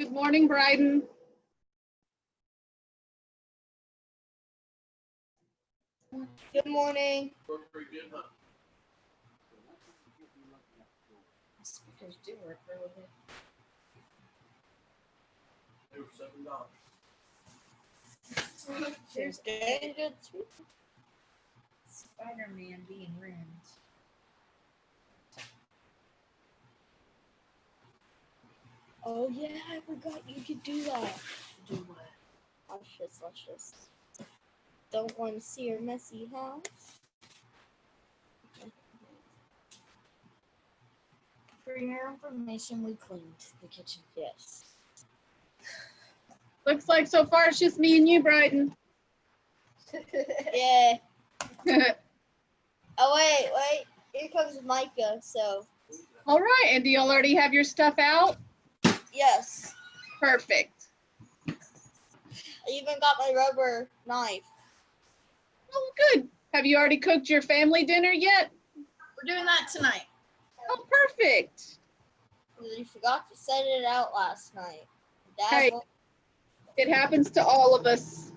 Good morning, Bryden. Good morning. Speakers do work really good. They were $7. There's getting good too. Spider-Man being ruined. Oh yeah, I forgot you could do that. Do what? Watch this, watch this. Don't want to see your messy house. For your information, we cleaned the kitchen. Yes. Looks like so far it's just me and you, Bryden. Yeah. Oh wait. Here comes Micah, so. All right, and do y'all already have your stuff out? Yes. Perfect. I even got my rubber knife. Oh, good. Have you already cooked your family dinner yet? We're doing that tonight. Oh, perfect. We forgot to set it out last night. Dad Hey. won't- It happens to all of us.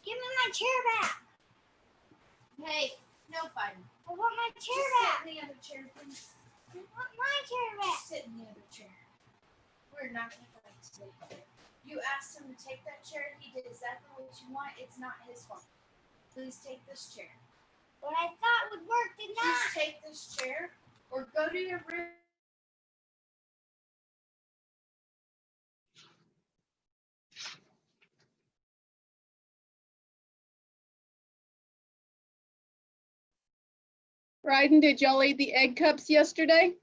Give me my chair back. Hey, no fighting. I want my chair Just back. sit in the other chair, please. I want my chair back. Just sit in the other chair. We're not going to fight today. You asked him to take that chair. He did exactly what you want. It's not his fault. Please take this chair. What I thought would work did not. Please take this chair or go to your room. Bryden, did y'all eat the egg cups yesterday?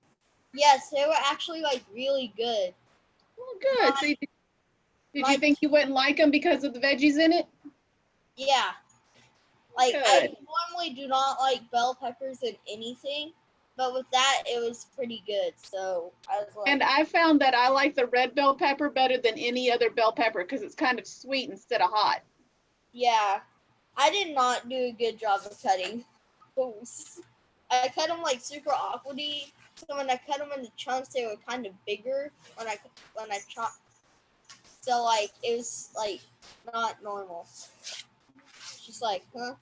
Yes, they were actually like really good. Oh, good. So did you my- think you wouldn't like them because of the veggies in it? Yeah. Like I Good. normally do not like bell peppers in anything, but with that it was pretty good. So I was like, And I found that I like the red bell pepper better than any other bell pepper because it's kind of sweet instead of hot. yeah. I did not do a good job of cutting those. I cut them like super awkwardly. So when I cut them into chunks, they were kind of bigger when I chopped. So like it was like not normal. Just like, huh?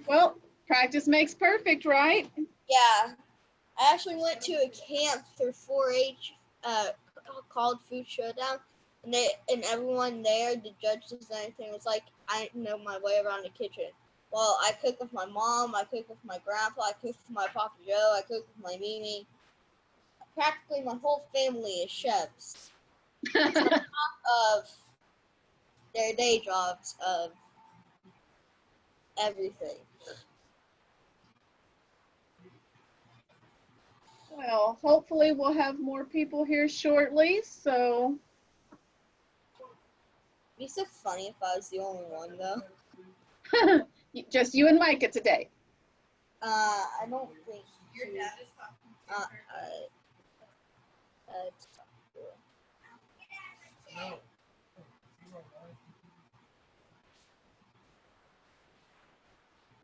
Well, practice makes perfect, right? Yeah. I actually went to a camp for 4-H called Food Showdown, and everyone there, the judges and everything, was like, I know my way around the kitchen. Well, I cook with my mom, I cook with my grandpa, I cook with my Papa Joe, I cook with my Mimi. Practically my whole family is chefs of their day jobs of everything. Well, hopefully we'll have more people here shortly, so. It'd be so funny if I was the only one, though. Just you and Micah today. I don't think. Your dad is talking. It's cool.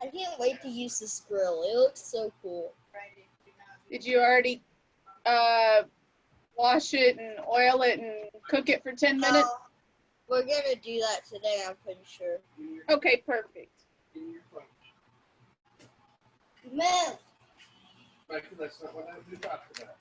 I can't wait to use this grill. It looks so cool. Did you already wash it and oil it and cook it for 10 minutes? We're gonna do that today, I'm pretty sure. Okay, perfect. Man, That's not what I do after that.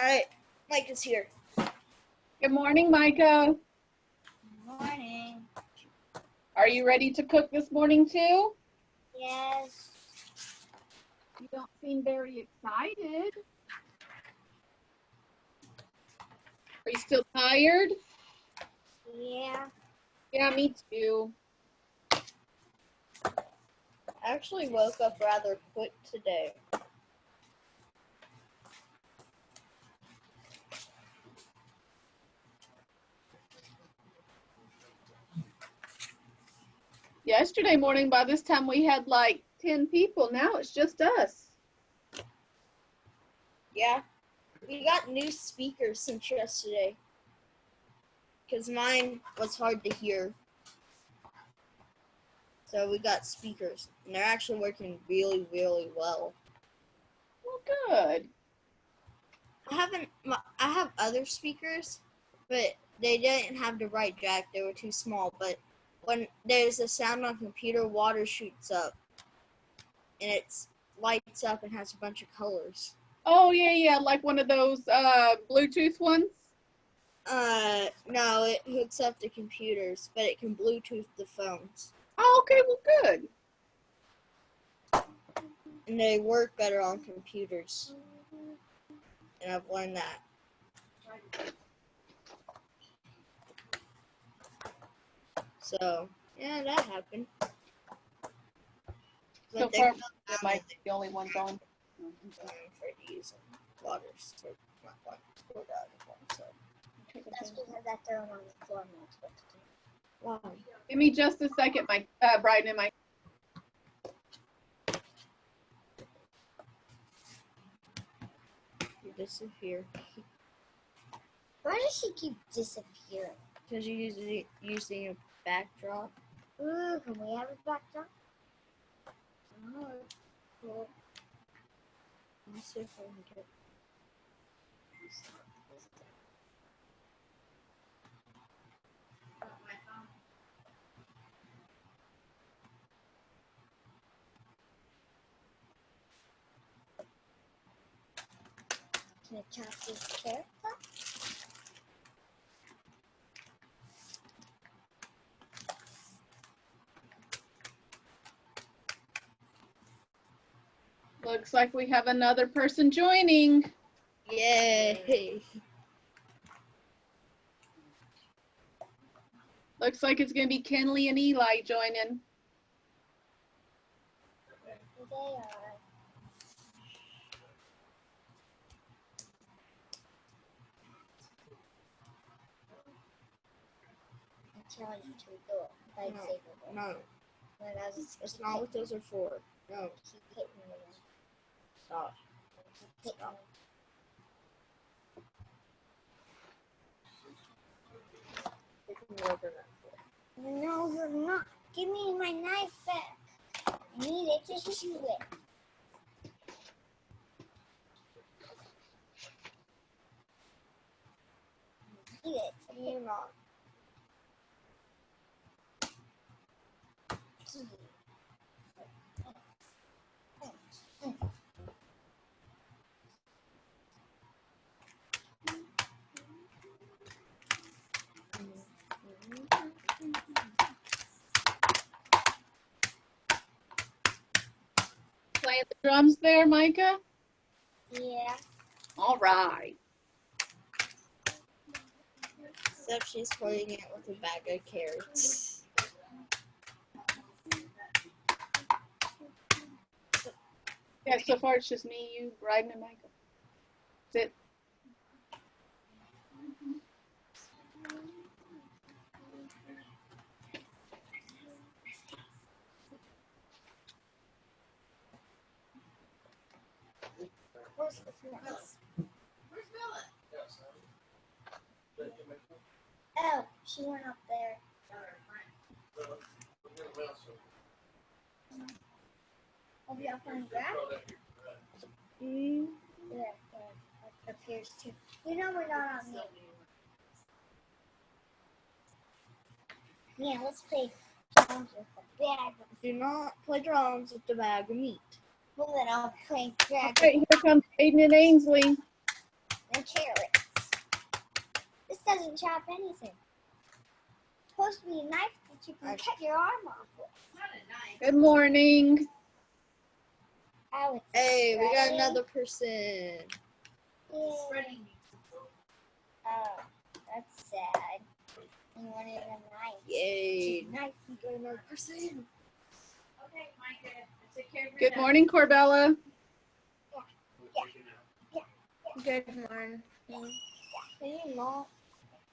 alright, Mike is here. Good morning, Micah. Morning. Are you ready to cook this morning too? Yes. You don't seem very excited. Are you still tired? Yeah. Yeah, me too. I actually woke up rather quick today. Yesterday morning, by this time, we had like 10 people. Now it's just us. Yeah. We got new speakers since yesterday. Because mine was hard to hear. So we got speakers. And they're actually working really, really well. Well, good. I have other speakers, but they didn't have the right jack. They were too small. But when there's a sound on computer, water shoots up. And it lights up and has a bunch of colors. Oh, yeah, like one of those Bluetooth ones. No, it hooks up to computers, but it can Bluetooth the phones. Oh, okay, well, good. And they work better on computers. And I've learned that. So, yeah, that happened. So But far, they're am I the only ones on? I'm afraid to use water, so not water, so. That's because I throw them on the floor and that's what to do. Wow. Give me just a second, my Bryden and my. You disappear. Why does she keep disappearing? Because you're using a backdrop. Ooh, can we have a backdrop? Oh, cool. Let me see if I can get. Can I count this character? Looks like we have another person joining. Yay! Looks like it's going to be Kenley and Eli joining. They are. I tell you to do it. Lightsaber. No, When I was that's not what those are for. No, keep hitting me. stop. Hit me. No, you're not. Give me my knife back. I need it to chew it. Eat it. You're not. Eat it. Playing the drums there, Micah? Yeah. All right. Except she's playing it with a bag of carrots. Yeah, so far it's just me, you, Bryden, and Micah. That's it. Where's the snacks? Where's Bella? Yes. Oh, she went up there. Have y'all found grass? Mm. Yeah, it appears to. You know we're not on meat. Yeah, let's play drums with the bag. Do not play drums with the bag of meat. Well, then I'll play All dragons right, here comes Aiden and Ainsley. and carrots. This doesn't chop anything. It's supposed to be a knife that you can cut your arm off with. Not a knife. Good morning. Oh, it's Hey, we got spreading. another person. Yay. Spreading. Oh, that's sad. You wanted a knife. Yay. Knife. We got another person. Okay, Micah, take care of your Good dad. morning, Corbella. Good morning. Can you not?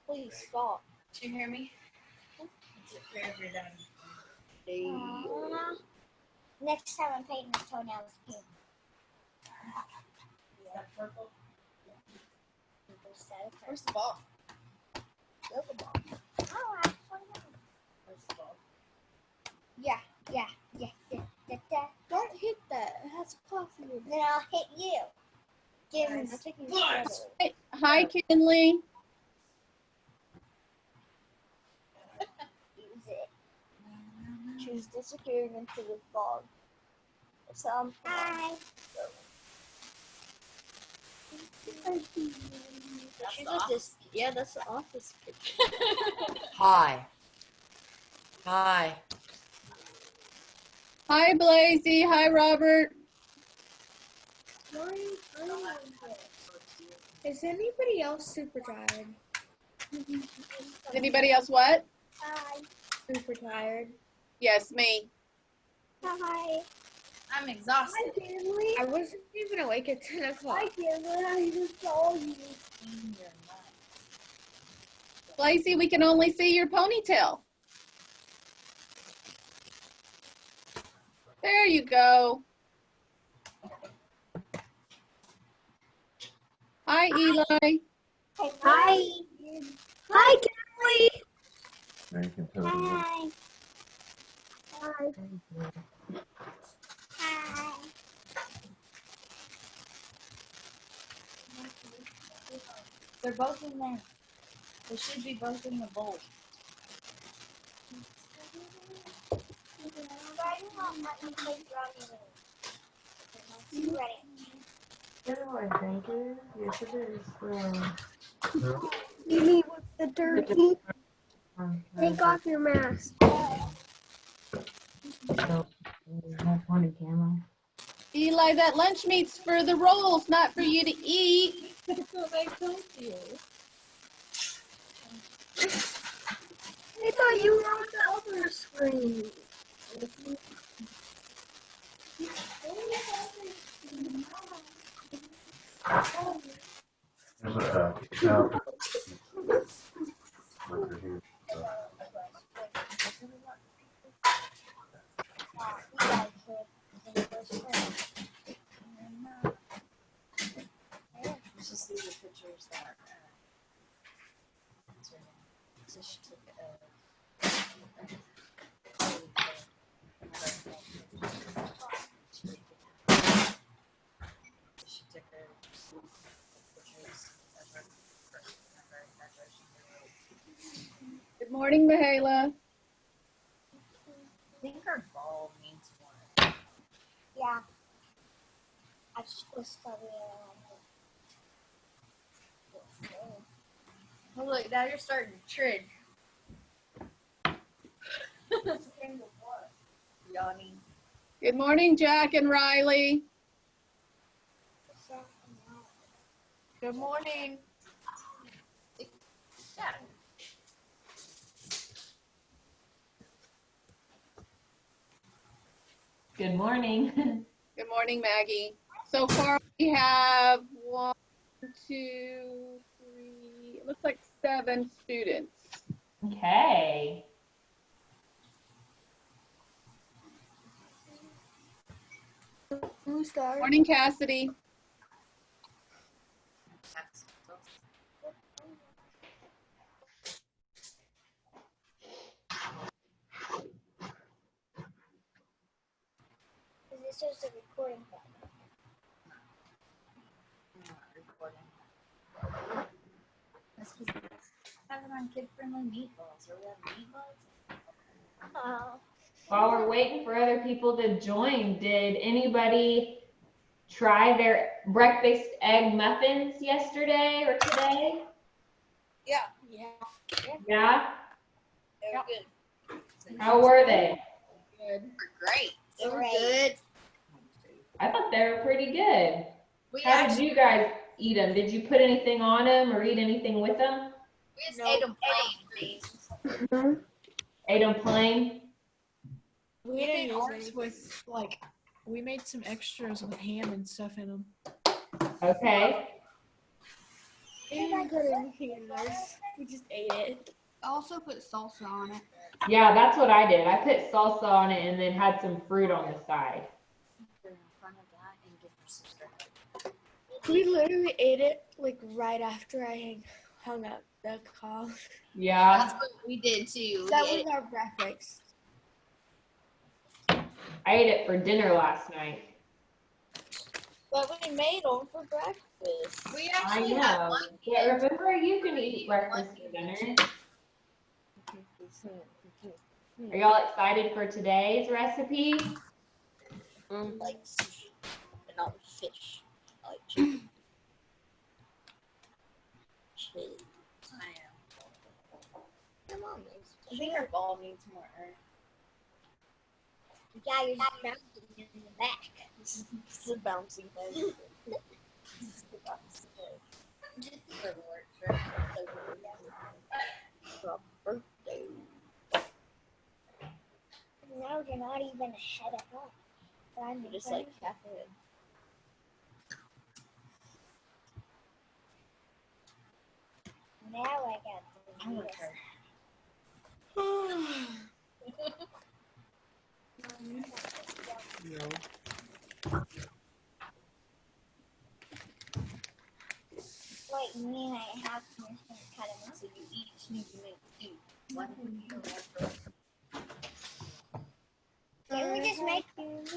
Please stop. Did you hear me? Take care of your dad. Hey. Aw. Next time I'm painting the toenails pink. Is that purple? Where's the ball? Where's the ball? Oh, I don't know. Where's the ball? Yeah. Don't hit that. It has coffee in it. Then I'll hit you. Give me I'm taking What? the Hi, Kinley. use it. She's disappearing into the fog. So I'm Hi. She's at this. Yeah, that's the office kitchen. Hi. Hi. Hi, Blazy. Hi, Robert. Is anybody else super tired? Is anybody else what? Hi. Super tired. Yes, me. Hi. I'm exhausted. family. I wasn't even awake at 10 o'clock. family. I just saw you. Blazy, we can only see your ponytail. There you go. Hi, Eli. Hi. Hi, Kelly. Now you can tell them Hi. Hi. Hi. They're both in there. They should be both in the bowl. Why you not let me play brownie? You ready? No, I think it. Yes, it is. You meet with the turkey. Take off your mask. So, have funny camera. Eli, that lunch meat's for the rolls, not for you to eat. That's what I told you. I thought you were on the other screen. there's a cow over here. So. Let's just see the pictures that Sushi took she took her pictures of her graduation. Good morning, Mahala. I think her ball needs one. Yeah. I just was studying. Oh, look, now you're starting to trig. Yawning. Good morning, Jack and Riley. Good morning. Yeah. Good morning. Good morning, Maggie. So far, we have 1, 2, 3, it looks like 7 students. Okay. Who's starting? Morning, Cassidy. This is the recording button. I'm not recording. That's because have it on kid-friendly meatballs. Or we have meatballs. Oh. While we're waiting for other people to join, did anybody try their breakfast egg muffins yesterday or today? Yeah. Yeah? They were good. How were they? Good. They're great. They were Great. good. I thought they were pretty good. We How did actually you guys eat them? Did you put anything on them or eat anything with them? we just ate them plain. Ate them plain? We made ours with we made some extras with ham and stuff in them. Okay. We didn't put anything in ours. We just ate it. I also put salsa on it. Yeah, that's what I did. I put salsa on it and then had some fruit on the side. We literally ate it like right after I hung up the call. Yeah. That's what we did too. That We ate was our breakfast. I ate it for dinner last night. But we made them for breakfast. We I actually had know. one. But remember, you can eat breakfast for dinner. Are y'all excited for today's recipe? Like sushi, but not with fish. I like chicken. Chili. My mom is. I think our ball needs more earth. Yeah, you're just bouncing in the back. It's a bouncing head. It's a bouncing head. For birthday. No, you're not even ahead of us. I'm You're just like half a head. now I got the I want this. her. Wait, you mean I have to cut them up? So you each need to make two. One for you and one for us. Can we just make hand?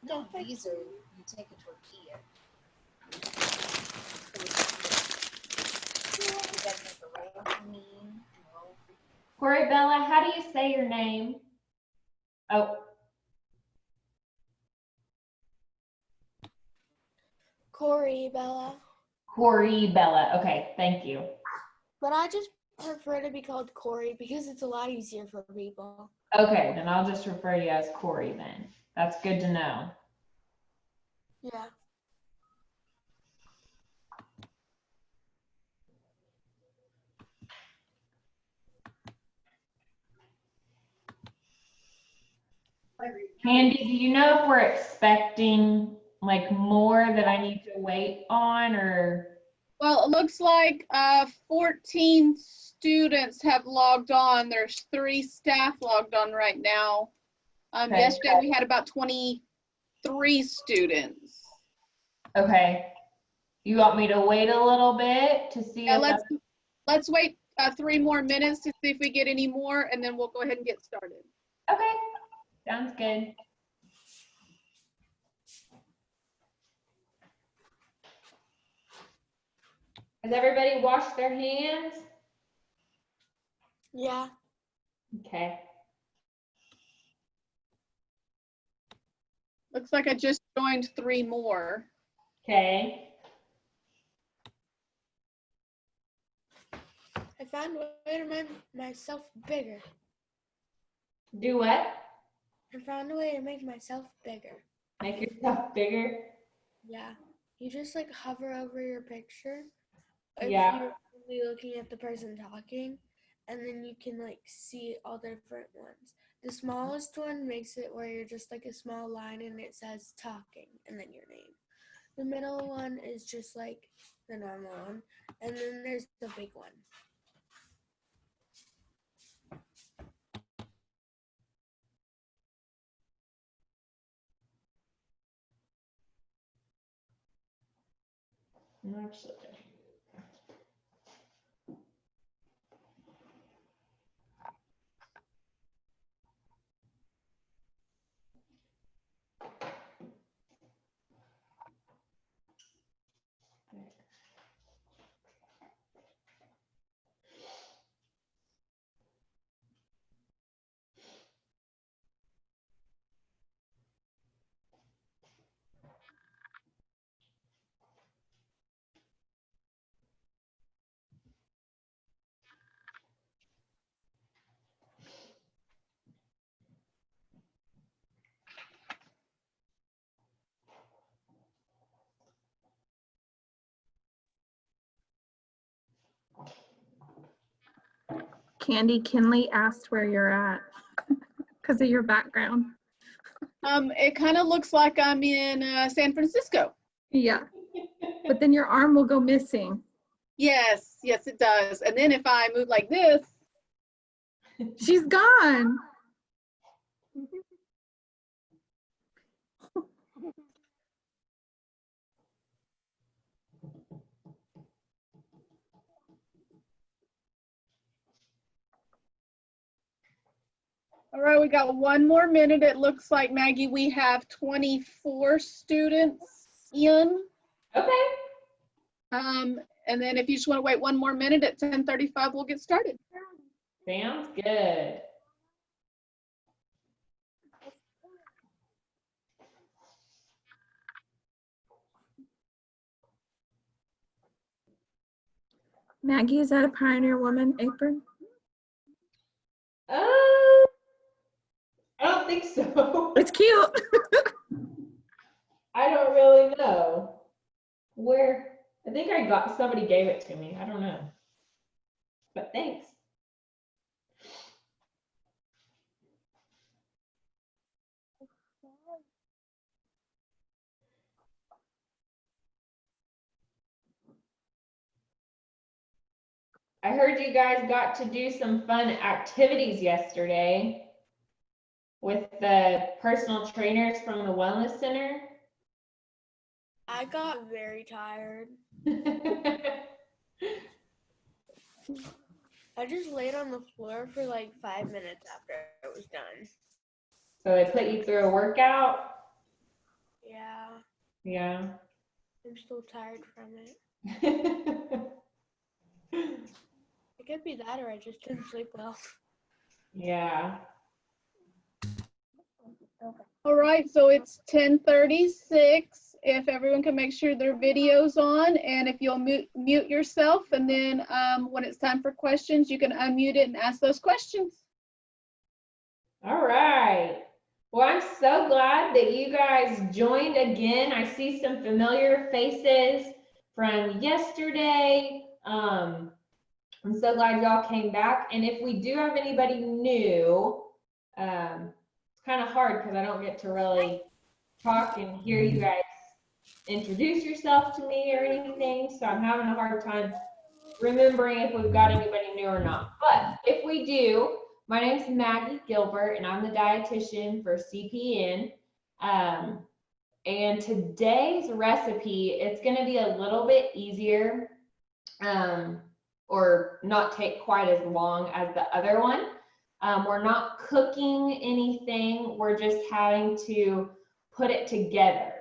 No, these are, you take a tortilla. You gotta make a roll for me and a roll for you. Corey Bella, how do you say your name? Oh, Corey, Bella. Corey Bella. Okay, thank you. But I just prefer to be called Corey because it's a lot easier for people. Okay, then I'll just refer to you as Corey then. That's good to know. Yeah. Candy, do you know if we're expecting like more that I need to wait on or? Well, it looks like 14 students have logged on. There's 3 staff logged on right now. Okay. Yesterday we had about 23 students. Okay. You want me to wait a little bit to see Yeah, if let's wait 3 more minutes to see if we get any more, and then we'll go ahead and get started. Okay, sounds good. Has everybody washed their hands? Yeah. Okay. Looks like I just joined 3 more. Okay. I found a way to make myself bigger. Do what? I found a way to make myself bigger. Make yourself bigger? Yeah. You just like hover over your picture. Yeah. If you're only looking at the person talking, and then you can like see all the different ones. The smallest one makes it where you're just like a small line and it says talking and then your name. The middle one is just like the normal one. And then there's the big one. Actually. Candy Kinley asked where you're at because of your background. It kind of looks like I'm in San Francisco. Yeah, but then your arm will go missing. Yes, yes, it does. And then if I move like this, She's gone. all right, we got 1 more minute. It looks like, Maggie, we have 24 students in. Okay. And then if you just want to wait 1 more minute at 10:35, we'll get started. Sounds good. Maggie, is that a Pioneer Woman apron? I don't think so. It's cute. I don't really know. Where? I think somebody gave it to me. I don't know. But thanks. I heard you guys got to do some fun activities yesterday with the personal trainers from the Wellness Center. I got very tired. I just laid on the floor for like 5 minutes after it was done. So they put you through a workout? Yeah, Yeah. I'm still tired from it. It could be that or I just didn't sleep well. Yeah. All right, so it's 10:36. If everyone can make sure their video's on, and if you'll mute yourself, and then when it's time for questions, you can unmute it and ask those questions. All right. Well, I'm so glad that you guys joined again. I see some familiar faces from yesterday. I'm so glad y'all came back. And if we do have anybody new, it's kind of hard because I don't get to really talk and hear you guys introduce yourself to me or anything. So I'm having a hard time remembering if we've got anybody new or not. But if we do, my name's Maggie Gilbert, and I'm the dietitian for CPN. And today's recipe, it's going to be a little bit easier or not take quite as long as the other one. We're not cooking anything. We're just having to put it together.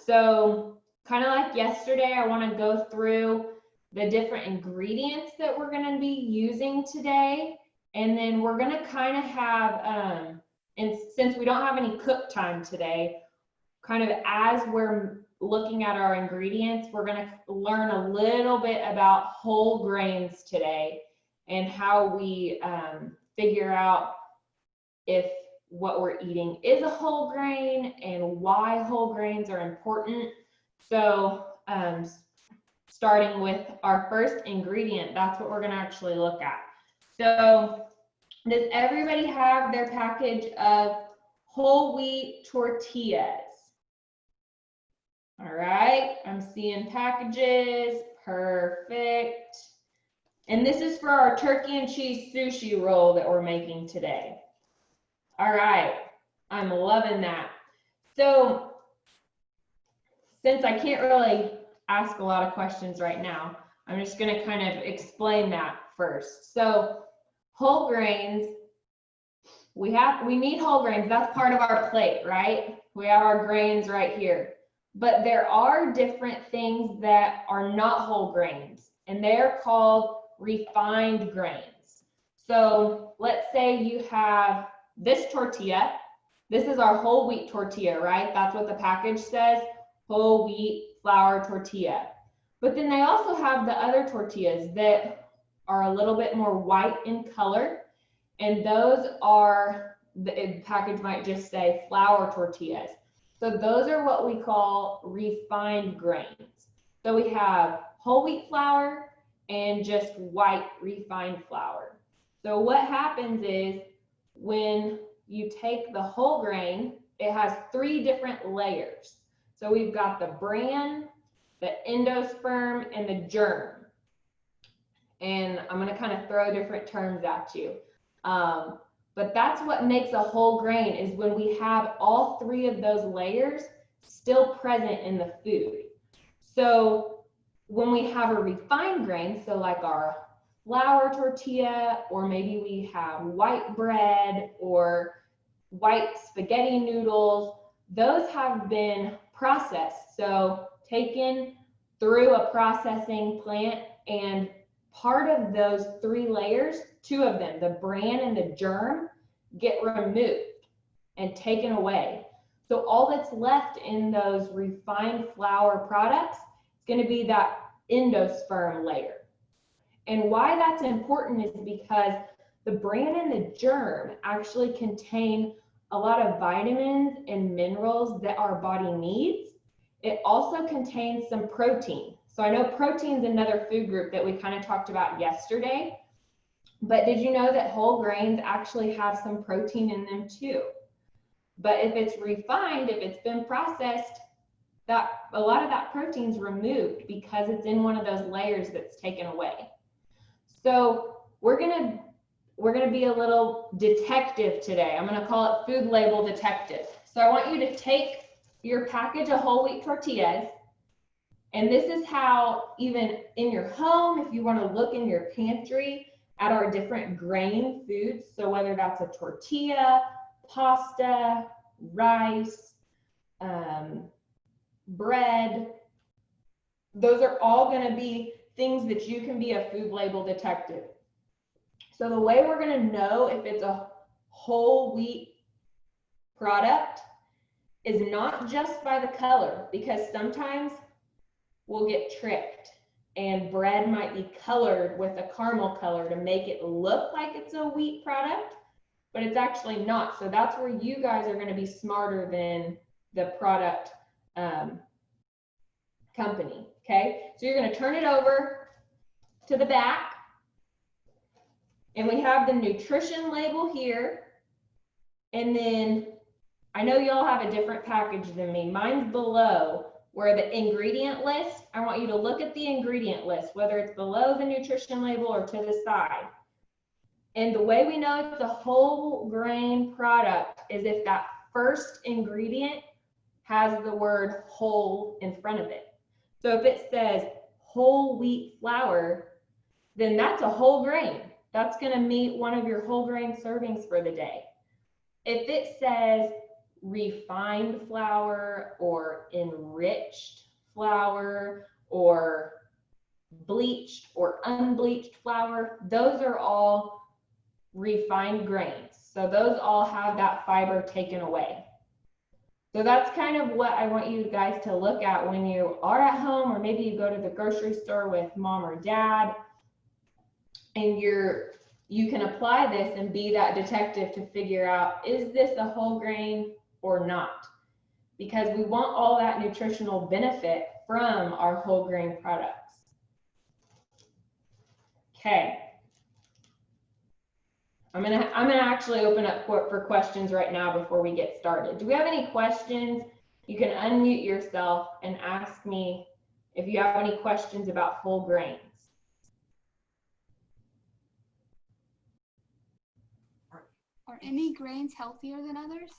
So kind of like yesterday, I want to go through the different ingredients that we're going to be using today. And then we're going to kind of have, and since we don't have any cook time today, kind of as we're looking at our ingredients, we're going to learn a little bit about whole grains today and how we figure out if what we're eating is a whole grain and why whole grains are important. So starting with our first ingredient, that's what we're going to actually look at. So does everybody have their package of whole wheat tortillas? All right, I'm seeing packages, perfect. And this is for our turkey and cheese sushi roll that we're making today. All right, I'm loving that. So since I can't really ask a lot of questions right now, I'm just gonna kind of explain that first. So whole grains, we need whole grains. That's part of our plate, right? We have our grains right here. But there are different things that are not whole grains, and they're called refined grains. So let's say you have this tortilla. This is our whole wheat tortilla, right? That's what the package says, whole wheat flour tortilla. But then they also have the other tortillas that are a little bit more white in color, and those are, the package might just say flour tortillas. So those are what we call refined grains. So we have whole wheat flour and just white refined flour. So what happens is when you take the whole grain, it has 3 different layers. So we've got the bran, the endosperm, and the germ. And I'm going to kind of throw different terms at you. But that's what makes a whole grain, is when we have all 3 of those layers still present in the food. So when we have a refined grain, so like our flour tortilla, or maybe we have white bread or white spaghetti noodles, those have been processed. So taken through a processing plant, and part of those 3 layers, 2 of them, the bran and the germ, get removed and taken away. So all that's left in those refined flour products is going to be that endosperm layer. And why that's important is because the bran and the germ actually contain a lot of vitamins and minerals that our body needs. It also contains some protein. So I know protein is another food group that we kind of talked about yesterday, but did you know that whole grains actually have some protein in them too? But if it's refined, if it's been processed, that a lot of that protein's removed because it's in one of those layers that's taken away. So we're gonna be a little detective today. I'm gonna call it food label detective. So I want you to take your package of whole wheat tortillas, and this is how, even in your home, if you want to look in your pantry at our different grain foods, so whether that's a tortilla, pasta, rice, bread, those are all going to be things that you can be a food label detective. So the way we're going to know if it's a whole wheat product is not just by the color, because sometimes we'll get tricked and bread might be colored with a caramel color to make it look like it's a wheat product, but it's actually not. So that's where you guys are going to be smarter than the product company. Okay, so you're going to turn it over to the back, and we have the nutrition label here. And then I know y'all have a different package than me. Mine's below where the ingredient list. I want you to look at the ingredient list, whether it's below the nutrition label or to the side. And the way we know it's a whole grain product is if that first ingredient has the word whole in front of it. So if it says whole wheat flour, then that's a whole grain. That's going to meet one of your whole grain servings for the day. If it says refined flour or enriched flour or bleached or unbleached flour, those are all refined grains. So those all have that fiber taken away. So that's kind of what I want you guys to look at when you are at home, or maybe you go to the grocery store with mom or dad, and you can apply this and be that detective to figure out, is this a whole grain or not? Because we want all that nutritional benefit from our whole grain products. Okay. I'm gonna actually open up for questions right now before we get started. Do we have any questions? You can unmute yourself and ask me if you have any questions about whole grains. Are any grains healthier than others?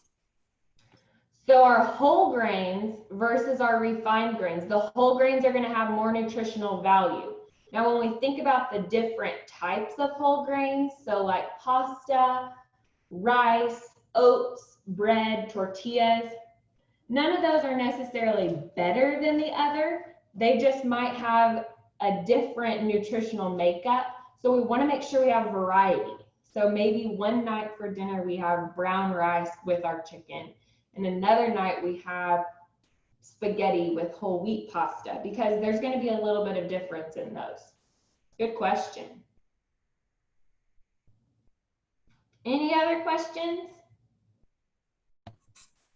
So our whole grains versus our refined grains, the whole grains are going to have more nutritional value. Now, when we think about the different types of whole grains, so like pasta, rice, oats, bread, tortillas, none of those are necessarily better than the other. They just might have a different nutritional makeup. So we want to make sure we have variety. So maybe one night for dinner, we have brown rice with our chicken, and another night we have spaghetti with whole wheat pasta, because there's going to be a little bit of difference in those. Good question. Any other questions?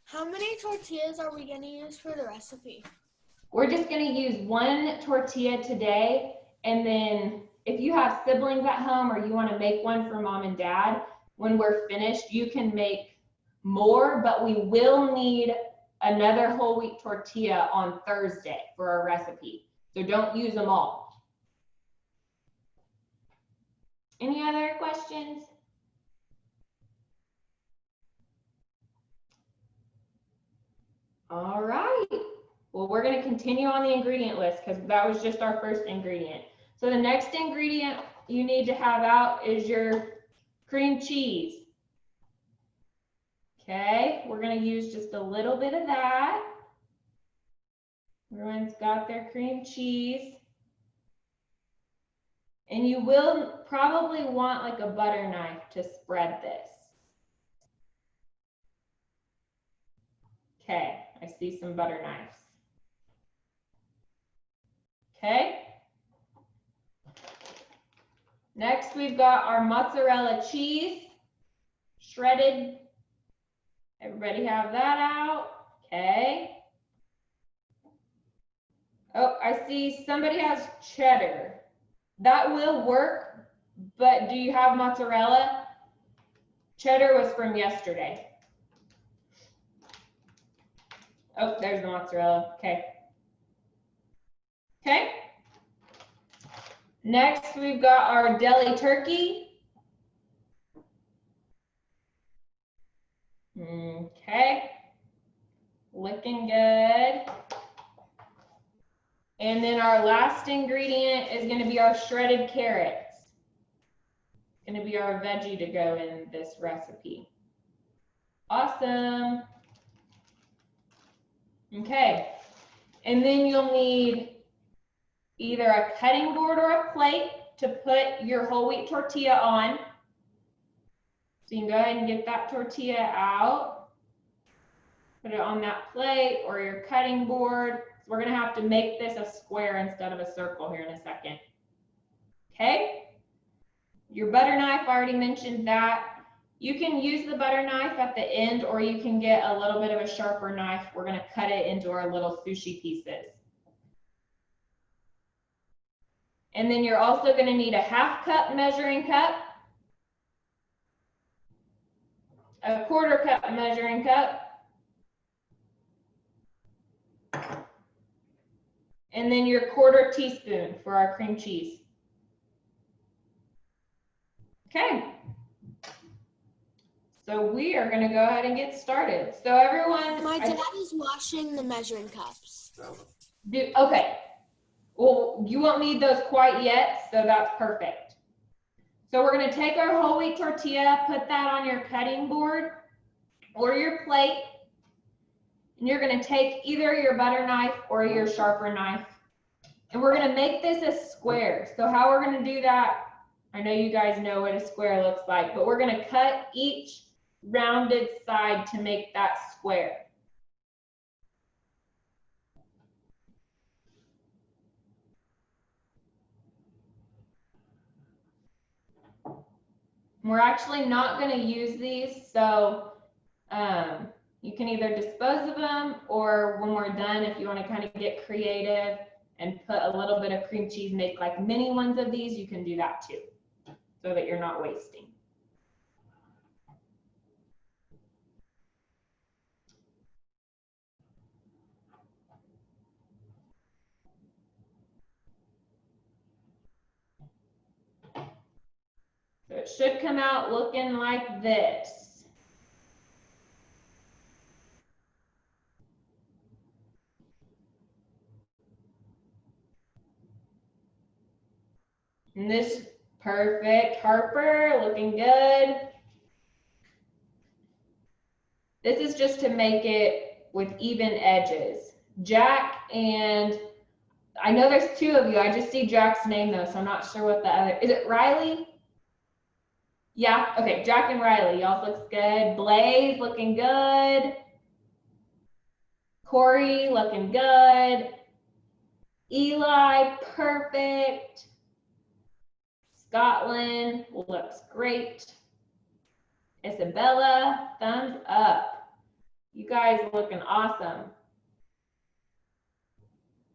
How many tortillas are we going to use for the recipe? We're just going to use one tortilla today, and then if you have siblings at home or you want to make one for mom and dad, when we're finished, you can make more, but we will need another whole wheat tortilla on Thursday for our recipe. So don't use them all. Any other questions? All right. Well, we're going to continue on the ingredient list because that was just our first ingredient. So the next ingredient you need to have out is your cream cheese. Okay, we're going to use just a little bit of that. Everyone's got their cream cheese. And you will probably want like a butter knife to spread this. Okay, I see some butter knives. Okay. Next, we've got our mozzarella cheese, shredded. Everybody have that out? Okay. Oh, I see somebody has cheddar. That will work, but do you have mozzarella? Cheddar was from yesterday. Oh, there's the mozzarella. Okay. Okay. Next, we've got our deli turkey. Okay. Looking good. And then our last ingredient is going to be our shredded carrots. It's going to be our veggie to go in this recipe. Awesome. Okay. And then you'll need either a cutting board or a plate to put your whole wheat tortilla on. So you can go ahead and get that tortilla out, put it on that plate or your cutting board. So we're going to have to make this a square instead of a circle here in a second. Okay. Your butter knife, I already mentioned that. You can use the butter knife at the end, or you can get a little bit of a sharper knife. We're going to cut it into our little sushi pieces. And then you're also going to need a 1/2 cup measuring cup, a 1/4 cup measuring cup, and then your 1/4 teaspoon for our cream cheese. Okay. So we are going to go ahead and get started. So everyone, My dad is washing the measuring cups. Okay. Well, you won't need those quite yet, so that's perfect. So we're going to take our whole wheat tortilla, put that on your cutting board or your plate, and you're going to take either your butter knife or your sharper knife, and we're going to make this a square. So how we're going to do that, I know you guys know what a square looks like, but we're going to cut each rounded side to make that square. We're actually not going to use these, so you can either dispose of them, or when we're done, if you want to kind of get creative and put a little bit of cream cheese, make like mini ones of these, you can do that too, so that you're not wasting. So it should come out looking like this. And this, perfect, Harper, looking good. This is just to make it with even edges. Jack and, I know there's 2 of you, I just see Jack's name though, so I'm not sure what the other, is it Riley? Yeah, okay, Jack and Riley, y'all looks good. Blaze, looking good. Corey, looking good. Eli, perfect. Scotland, looks great. Isabella, thumbs up. You guys looking awesome.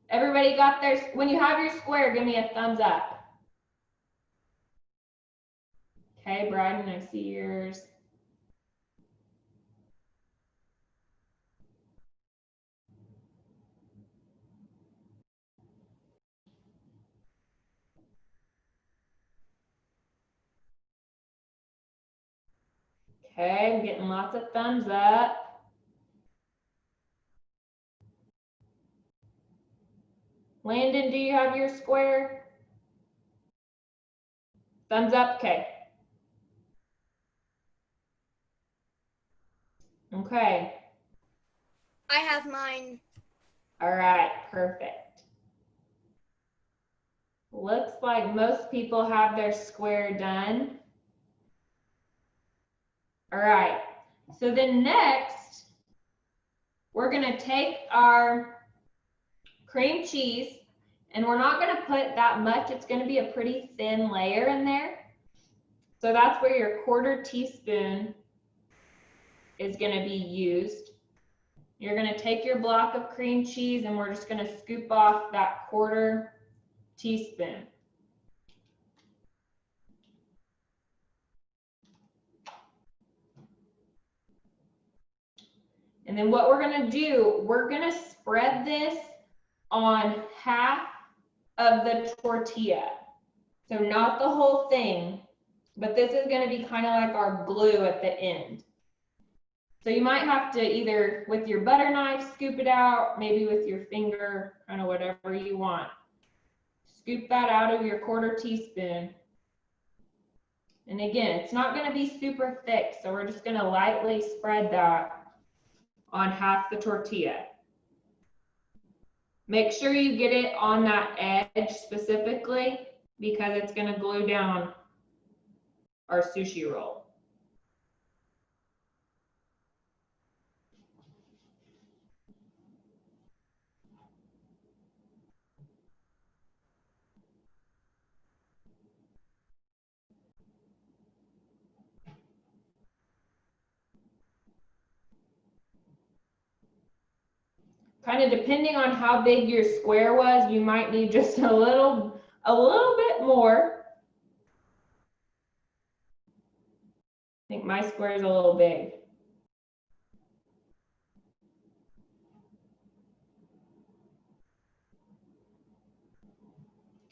Everybody got their, when you have your square, give me a thumbs up. Okay, Bryden, I see yours. Okay, I'm getting lots of thumbs up. Landon, do you have your square? Thumbs up, okay. Okay, I have mine. all right, perfect. Looks like most people have their square done. All right, so then next, we're gonna take our cream cheese, and we're not gonna put that much. It's gonna be a pretty thin layer in there. So that's where your 1/4 teaspoon is gonna be used. You're gonna take your block of cream cheese and we're just gonna scoop off that 1/4 teaspoon. And then what we're gonna do, we're gonna spread this on half of the tortilla. So not the whole thing, but this is gonna be kind of like our glue at the end. So you might have to either with your butter knife scoop it out, maybe with your finger, kind of whatever you want. Scoop that out of your 1/4 teaspoon. And again, it's not going to be super thick, so we're just going to lightly spread that on half the tortilla. Make sure you get it on that edge specifically because it's going to glue down our sushi roll. Kind of depending on how big your square was, you might need just a little bit more. I think my square is a little big.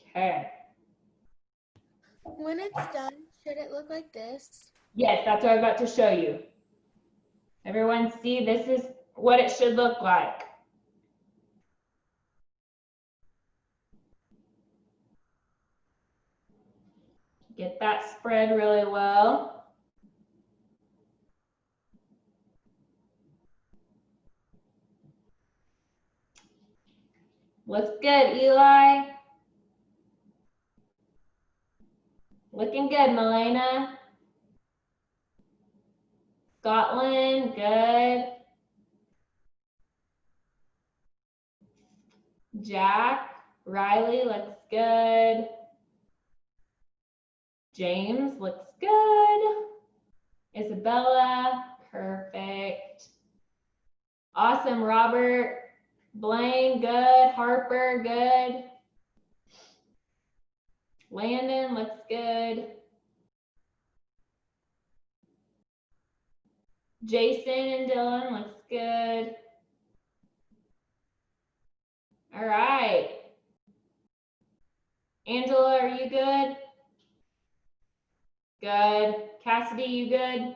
Okay. When it's done, should it look like this? Yes, that's what I'm about to show you. Everyone see, this is what it should look like. Get that spread really well. Looks good, Eli. Looking good, Milena. Scotland, good. Jack, Riley, looks good. James, looks good. Isabella, perfect. Awesome, Robert. Blaine, good. Harper, good. Landon, looks good. Jason and Dylan, looks good. All right. Angela, are you good? Good. Cassidy, you good?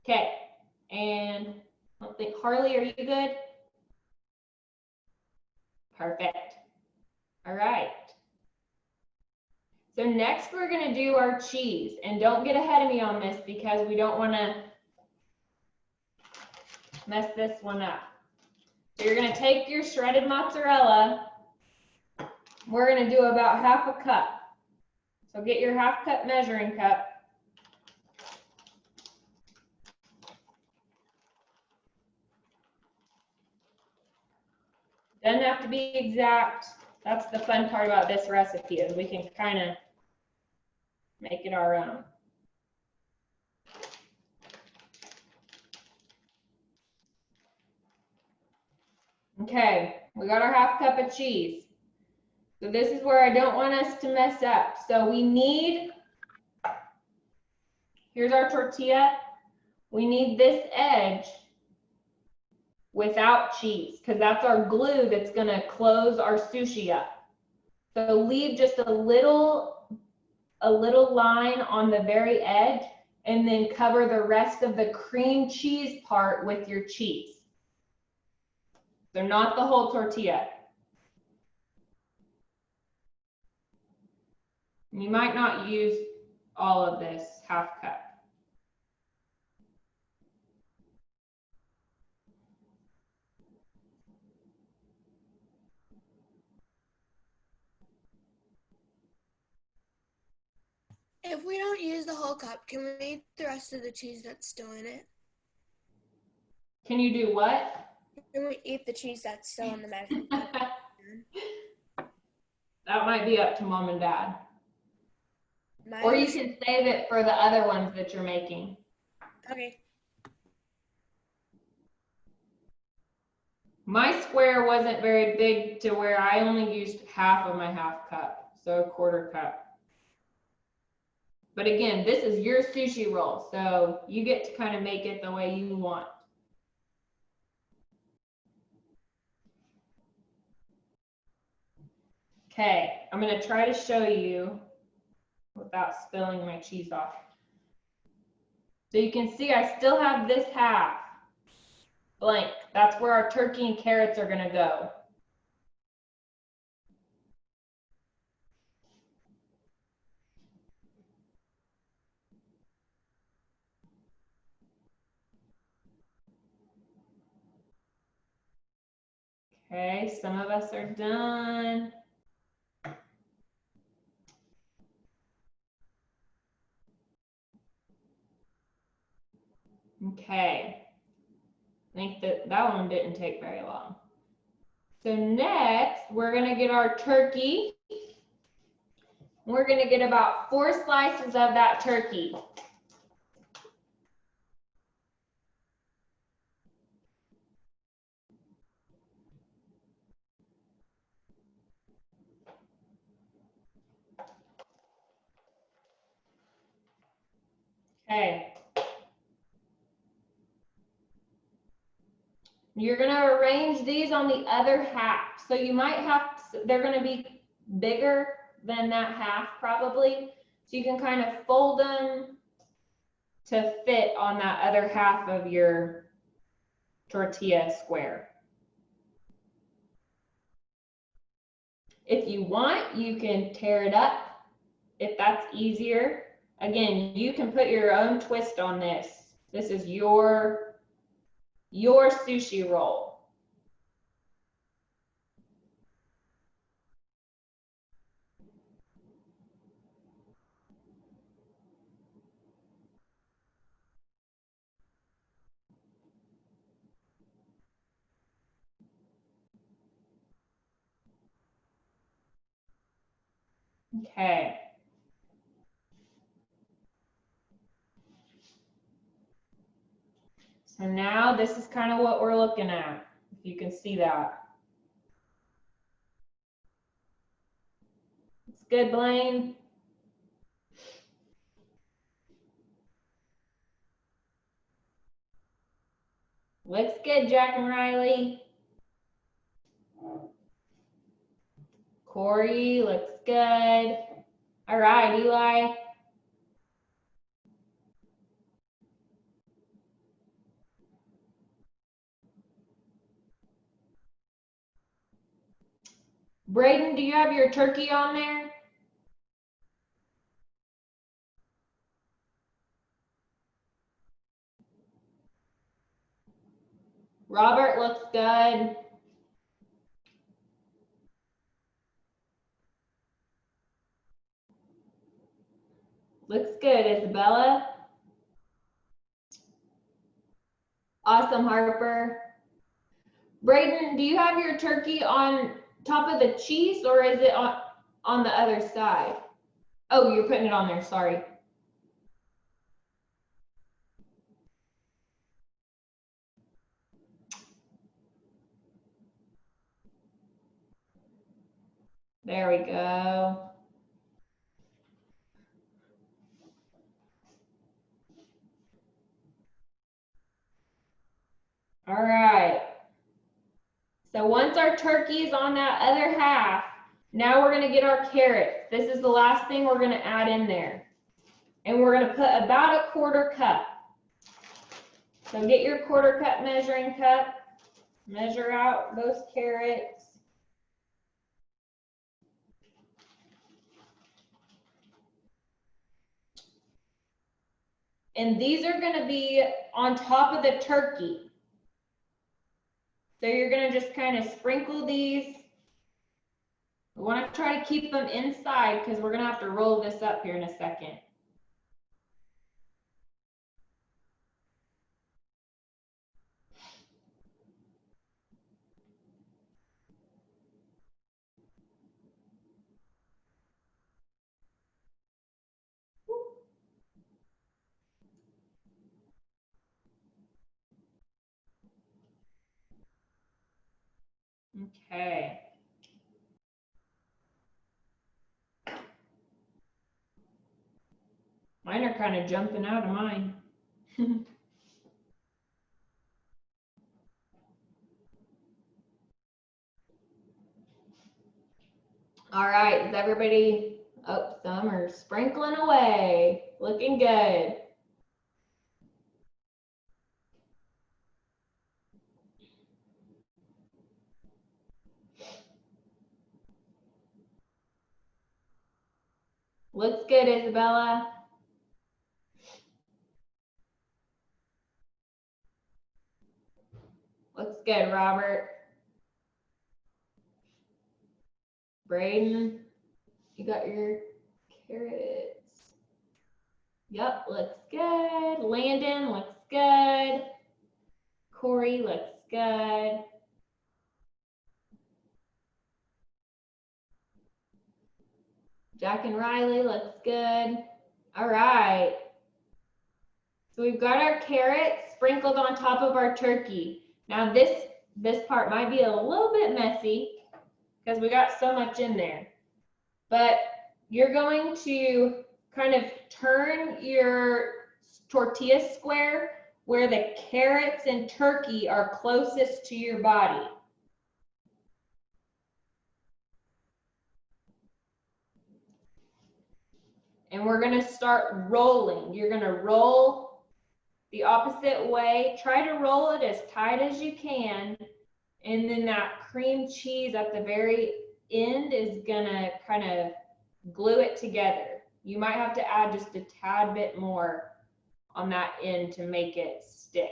Okay. And I don't think Harley, are you good? Perfect. All right. So next we're going to do our cheese. And don't get ahead of me on this because we don't want to mess this one up. So you're going to take your shredded mozzarella. We're going to do about 1/2 cup. So get your 1/2 cup measuring cup. Doesn't have to be exact. That's the fun part about this recipe is we can kind of make it our own. Okay, we got our 1/2 cup of cheese. So this is where I don't want us to mess up. So we need Here's our tortilla. We need this edge without cheese because that's our glue that's going to close our sushi up. So leave just a little line on the very edge and then cover the rest of the cream cheese part with your cheese. So not the whole tortilla. You might not use all of this half cup. If we don't use the whole cup, can we eat the rest of the cheese that's still in it? Can you do what? Can we eat the cheese that's still in the measuring cup? That might be up to mom and dad. Or you can save it for the other ones that you're making. Okay. My square wasn't very big to where I only used half of my half cup, so a quarter cup. But again, this is your sushi roll, so you get to kind of make it the way you want. Okay, I'm going to try to show you without spilling my cheese off. So you can see I still have this half blank. That's where our turkey and carrots are going to go. Okay, some of us are done. Okay, I think that one didn't take very long. So next, we're gonna get our turkey. We're gonna get about 4 slices of that turkey. Okay. You're gonna arrange these on the other half. So you might have to, they're gonna be bigger than that half probably. So you can kind of fold them to fit on that other half of your tortilla square. If you want, you can tear it up if that's easier. Again, you can put your own twist on this. This is your sushi roll. Okay. So now this is kind of what we're looking at, if you can see that. It's good, Blaine. Looks good, Jack and Riley. Corey, looks good. All right, Eli. Braden, do you have your turkey on there? Robert looks good. Looks good, Isabella. Awesome, Harper. Braden, do you have your turkey on top of the cheese or is it on the other side? Oh, you're putting it on there, sorry. There we go. All right. So once our turkey is on that other half, now we're going to get our carrots. This is the last thing we're going to add in there. And we're going to put about a 1/4 cup. So get your 1/4 cup measuring cup. Measure out those carrots. And these are going to be on top of the turkey. So you're going to just kind of sprinkle these. We want to try to keep them inside because we're going to have to roll this up here in a second. Okay. Mine are kind of jumping out of mine. All right, is everybody, oh, some are sprinkling away. Looking good. Looks good, Isabella. Looks good, Robert. Braden, you got your carrots. Yep, looks good. Landon, looks good. Corey, looks good. Jack and Riley, looks good. All right. So we've got our carrots sprinkled on top of our turkey. Now this part might be a little bit messy because we got so much in there. But you're going to kind of turn your tortilla square where the carrots and turkey are closest to your body. And we're going to start rolling. You're going to roll the opposite way. Try to roll it as tight as you can. And then that cream cheese at the very end is going to kind of glue it together. You might have to add just a tad bit more on that end to make it stick.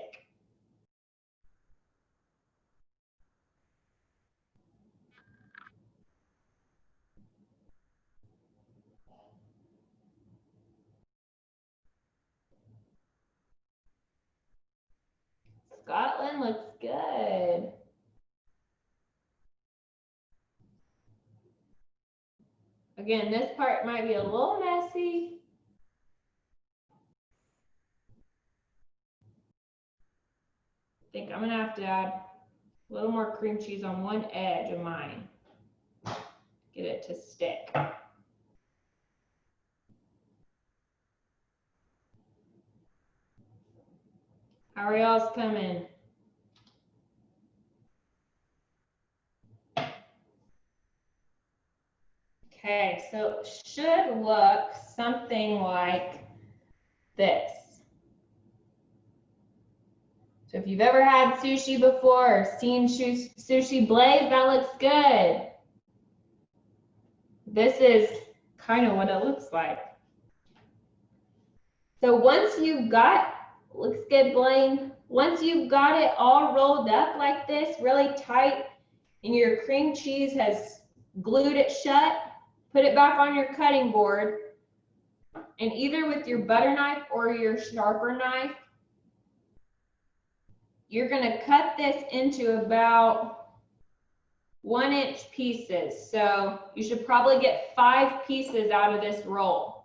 Scotland looks good. Again, this part might be a little messy. I think I'm gonna have to add a little more cream cheese on one edge of mine. Get it to stick. How are y'all's coming? Okay, so it should look something like this. So if you've ever had sushi before or seen sushi blaze, that looks good. This is kind of what it looks like. So once you've got, looks good, Blaine. Once you've got it all rolled up like this, really tight, and your cream cheese has glued it shut, put it back on your cutting board, and either with your butter knife or your sharper knife, you're gonna cut this into about 1-inch pieces. So you should probably get 5 pieces out of this roll.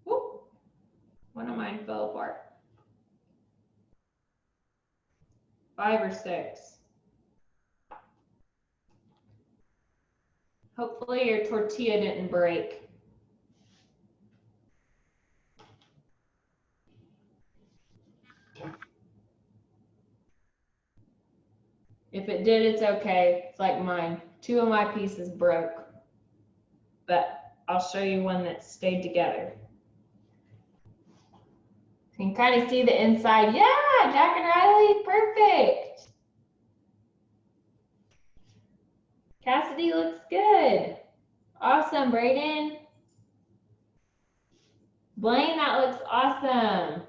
Whoop. One of mine fell apart. 5 or 6. Hopefully your tortilla didn't break. If it did, it's okay. It's like mine. 2 of my pieces broke, but I'll show you one that stayed together. You can kind of see the inside. Yeah, Jack and Riley, perfect. Cassidy looks good. Awesome, Brayden. Blaine, that looks awesome.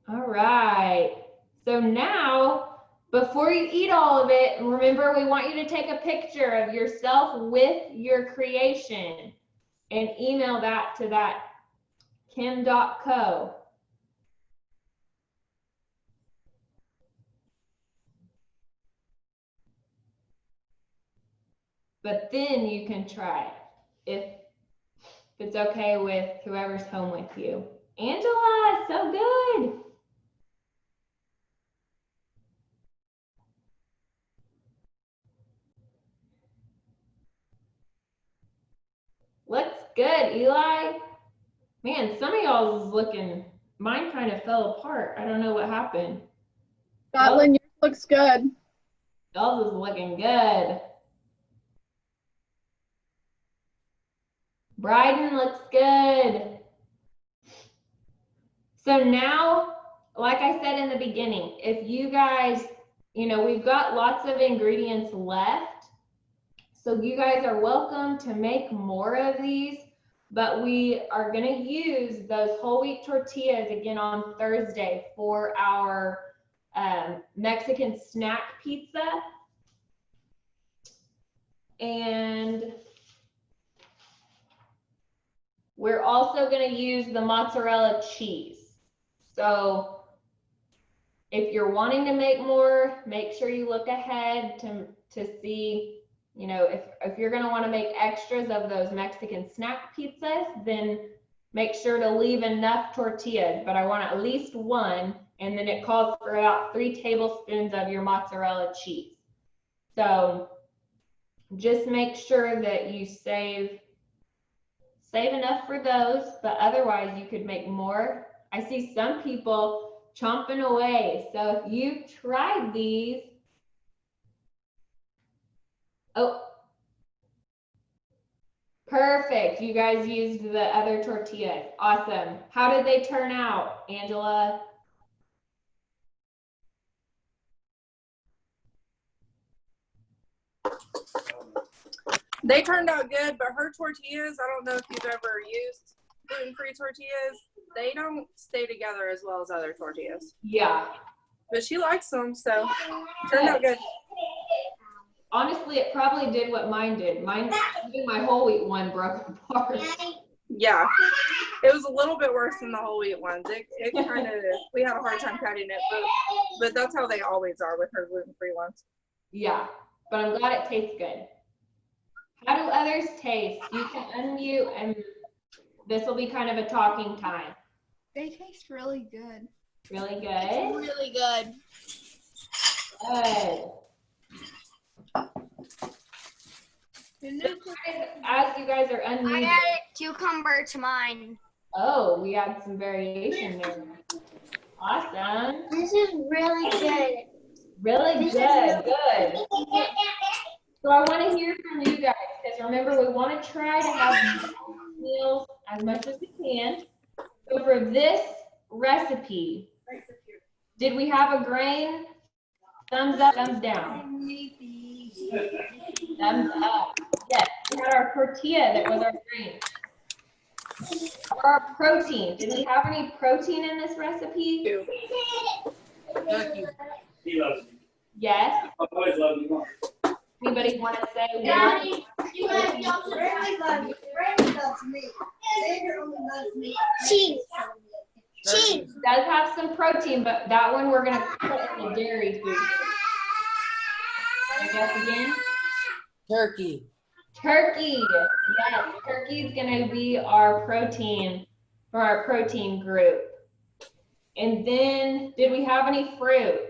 All right. So now, before you eat all of it, remember we want you to take a picture of yourself with your creation and email that to that kim.co. But then you can try it if it's okay with whoever's home with you. Angela, so good. Looks good, Eli. Man, some of y'all is looking, mine kind of fell apart. I don't know what happened. Scotland, yours looks good. Y'all is looking good. Bryden looks good. So now, like I said in the beginning, if you guys, we've got lots of ingredients left. So you guys are welcome to make more of these, but we are going to use those whole wheat tortillas again on Thursday for our Mexican snack pizza. And we're also going to use the mozzarella cheese. So if you're wanting to make more, make sure you look ahead to see, if you're going to want to make extras of those Mexican snack pizzas, then make sure to leave enough tortillas, but I want at least one, and then it calls for about 3 tablespoons of your mozzarella cheese. So just make sure that you save enough for those, but otherwise you could make more. I see some people chomping away. So if you tried these, oh, perfect. You guys used the other tortillas. Awesome. How did they turn out, Angela? They turned out good, but her tortillas, I don't know if you've ever used gluten-free tortillas. They don't stay together as well as other tortillas. Yeah. But she likes them, so turned out good. Honestly, it probably did what mine did. Mine, even my whole wheat one broke apart. Yeah. It was a little bit worse than the whole wheat ones. It kind of, we had a hard time cutting it, but that's how they always are with her gluten-free ones. Yeah, but I'm glad it tastes good. How do others taste? You can unmute and this will be kind of a talking time. They taste really good. Really good? It's really good. Good. As you guys are unmuted. I added cucumber to mine. Oh, we had some variation there. Awesome. This is really good. Really good, good. So I want to hear from you guys, because remember, we want to try to have meals as much as we can. So for this recipe, did we have a grain? Thumbs up, thumbs down. Thumbs up. Yes, we had our tortilla that was our grain. For our protein, did we have any protein in this recipe? Turkey. He loves me. Yes. I've always loved you. Anybody want to say Daddy, you guys one? don't really love me. Randy loves me. Xavier only loves me. Cheese. Cheese. It does have some protein, but that one we're going to put in the dairy food. I guess again? Turkey. Turkey. Yes, turkey is going to be our protein for our protein group. And then, did we have any fruit?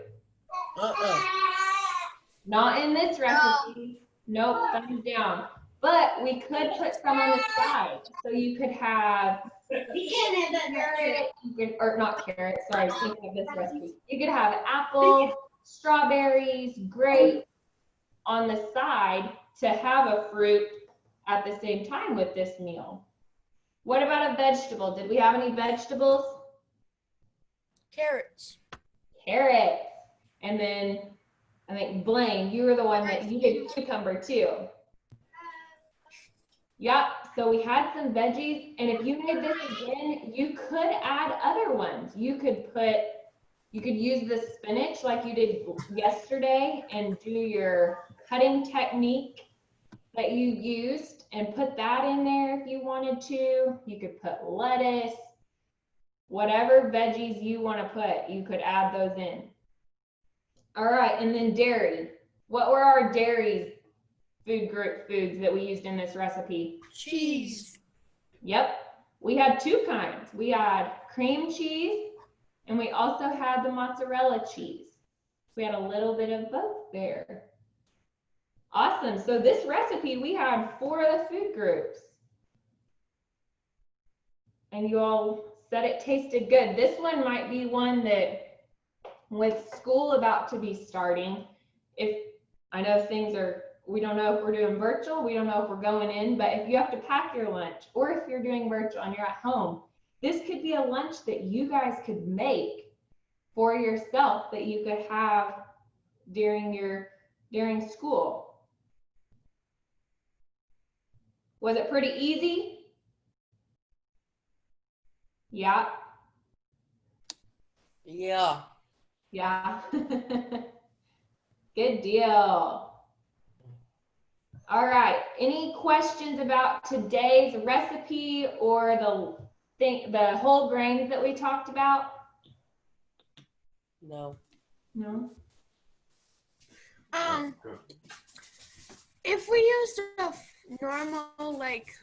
Not in this recipe. Nope, thumbs down. But we could put some on the side. So you could have carrot, or not carrot, sorry, I was thinking of this recipe. You could have apples, strawberries, grapes on the side to have a fruit at the same time with this meal. What about a vegetable? Did we have any vegetables? Carrots. Carrots. And then I think Blaine, you were the one that you did cucumber too. Yep, so we had some veggies, and if you made this again, you could add other ones. You could use the spinach like you did yesterday and do your cutting technique that you used and put that in there if you wanted to. You could put lettuce, whatever veggies you want to put, you could add those in. All right, and then dairy. What were our dairies? Food group foods that we used in this recipe? Cheese. Yep, we had two kinds. We had cream cheese and we also had the mozzarella cheese. We had a little bit of both there. Awesome, so this recipe, we had 4 of the food groups. And you all said it tasted good. This one might be one that with school about to be starting, I know things are, we don't know if we're doing virtual, we don't know if we're going in, but if you have to pack your lunch or if you're doing virtual and you're at home, this could be a lunch that you guys could make for yourself that you could have during school. Was it pretty easy? Yeah. Yeah. Yeah. Good deal. All right, any questions about today's recipe or the whole grains that we talked about? No. No? If we used a normal, like,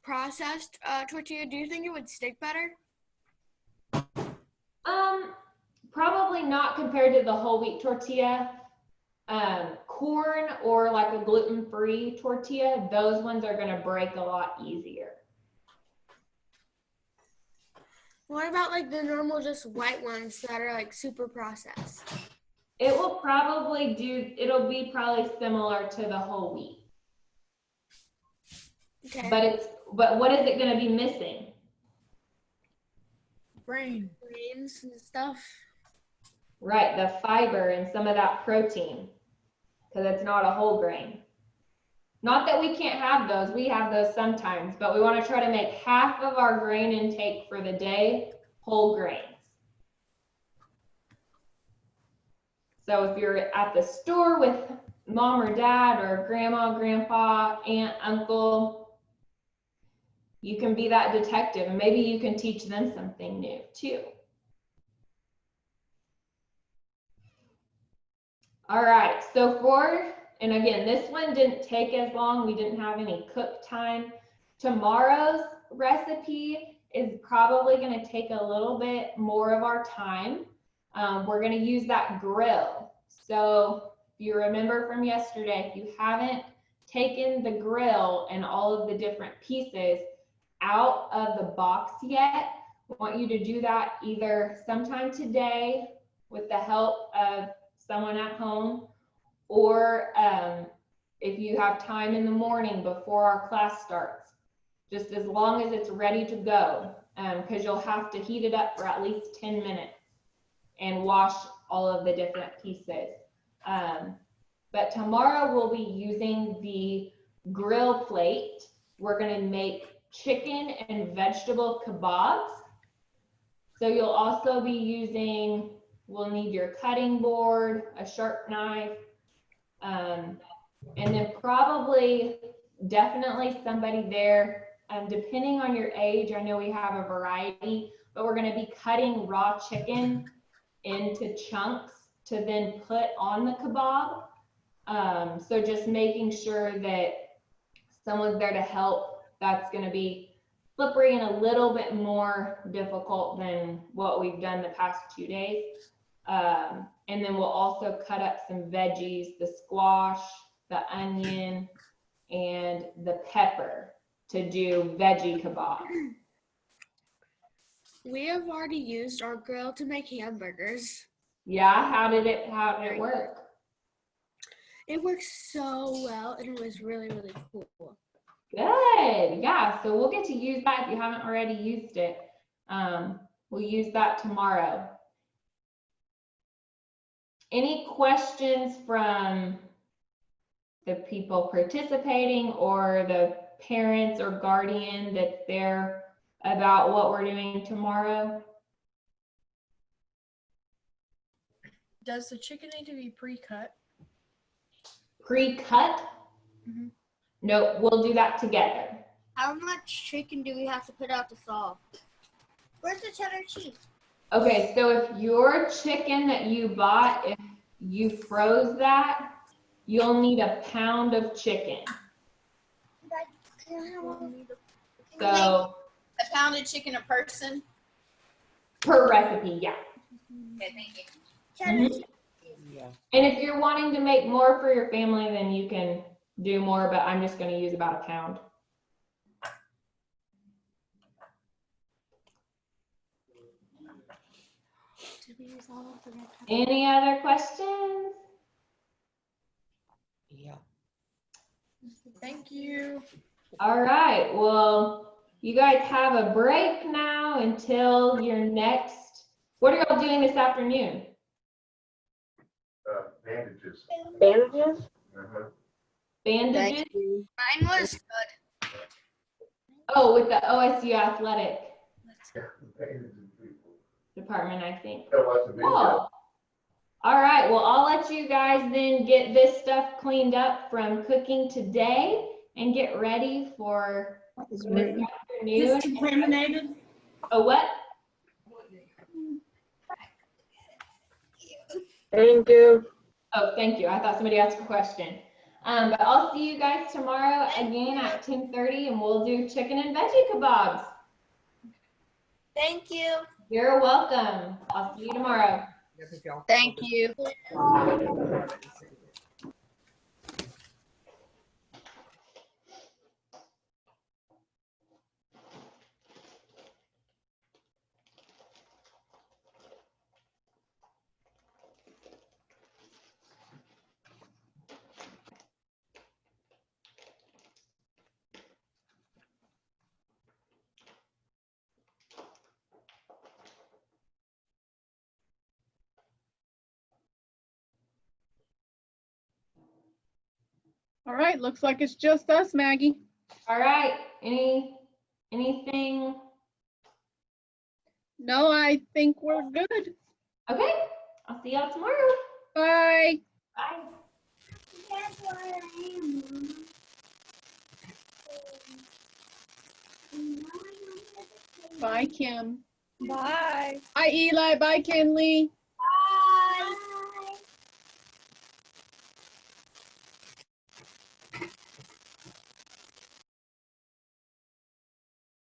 processed tortilla, do you think it would stick better? Probably not compared to the whole wheat tortilla. Corn or like a gluten-free tortilla, those ones are gonna break a lot easier. What about like the normal just white ones that are like super processed? It'll be probably similar to the whole wheat. Okay. But what is it gonna be missing? Grains and stuff. Right, the fiber and some of that protein, because it's not a whole grain. Not that we can't have those, we have those sometimes, but we want to try to make half of our grain intake for the day whole grains. So if you're at the store with mom or dad or grandma, grandpa, aunt, uncle, you can be that detective and maybe you can teach them something new too. All right, so and again, this one didn't take as long. We didn't have any cook time. Tomorrow's recipe is probably going to take a little bit more of our time. We're going to use that grill. So if you remember from yesterday, if you haven't taken the grill and all of the different pieces out of the box yet, I want you to do that either sometime today with the help of someone at home, or if you have time in the morning before our class starts, just as long as it's ready to go, because you'll have to heat it up for at least 10 minutes and wash all of the different pieces. But tomorrow we'll be using the grill plate. We're going to make chicken and vegetable kebabs. So you'll also be using, we'll need your cutting board, a sharp knife, and then definitely somebody there, depending on your age. I know we have a variety, but we're going to be cutting raw chicken into chunks to then put on the kebab. So just making sure that someone's there to help, that's going to be slippery and a little bit more difficult than what we've done the past 2 days. And then we'll also cut up some veggies, the squash, the onion, and the pepper to do veggie kebab. We have already used our grill to make hamburgers. Yeah, how did it work? It worked so well, and it was really, really cool. Good, yeah, so we'll get to use that if you haven't already used it. We'll use that tomorrow. Any questions from the people participating or the parents or guardian that's there about what we're doing tomorrow? Does the chicken need to be pre-cut? Pre-cut? Mm-hmm. No, we'll do that together. How much chicken do we have to put out to thaw? Where's the cheddar cheese? Okay, so if your chicken that you bought, if you froze that, you'll need a pound of chicken. So A pound of chicken a person? per recipe, yeah. Okay, thank you. Mhm. And if you're wanting to make more for your family, then you can do more, but I'm just going to use about a pound. Any other questions? Yeah. Thank you. All right, well, you guys have a break now until your next, what are y'all doing this afternoon? Bandages. Bandages? Uh-huh. Bandages? Mine was good. Oh, with the OSU Athletic Bandages people. Department, I think. Gotta watch the video. Cool. All right, well, I'll let you guys then get this stuff cleaned up from cooking today and get ready for this afternoon. Is it contaminated? Oh, what? Thank you. Oh, thank you. I thought somebody asked a question. But I'll see you guys tomorrow again at 10:30, and we'll do chicken and veggie kebabs. Thank you. You're welcome. I'll see you tomorrow. Thank you. All right, looks like it's just us, Maggie. All right. Anything? No, I think we're good. Okay. I'll see y'all tomorrow. Bye. Bye. That's where I am. Bye, Kim. Bye. Bye, Eli. Bye, Kinley.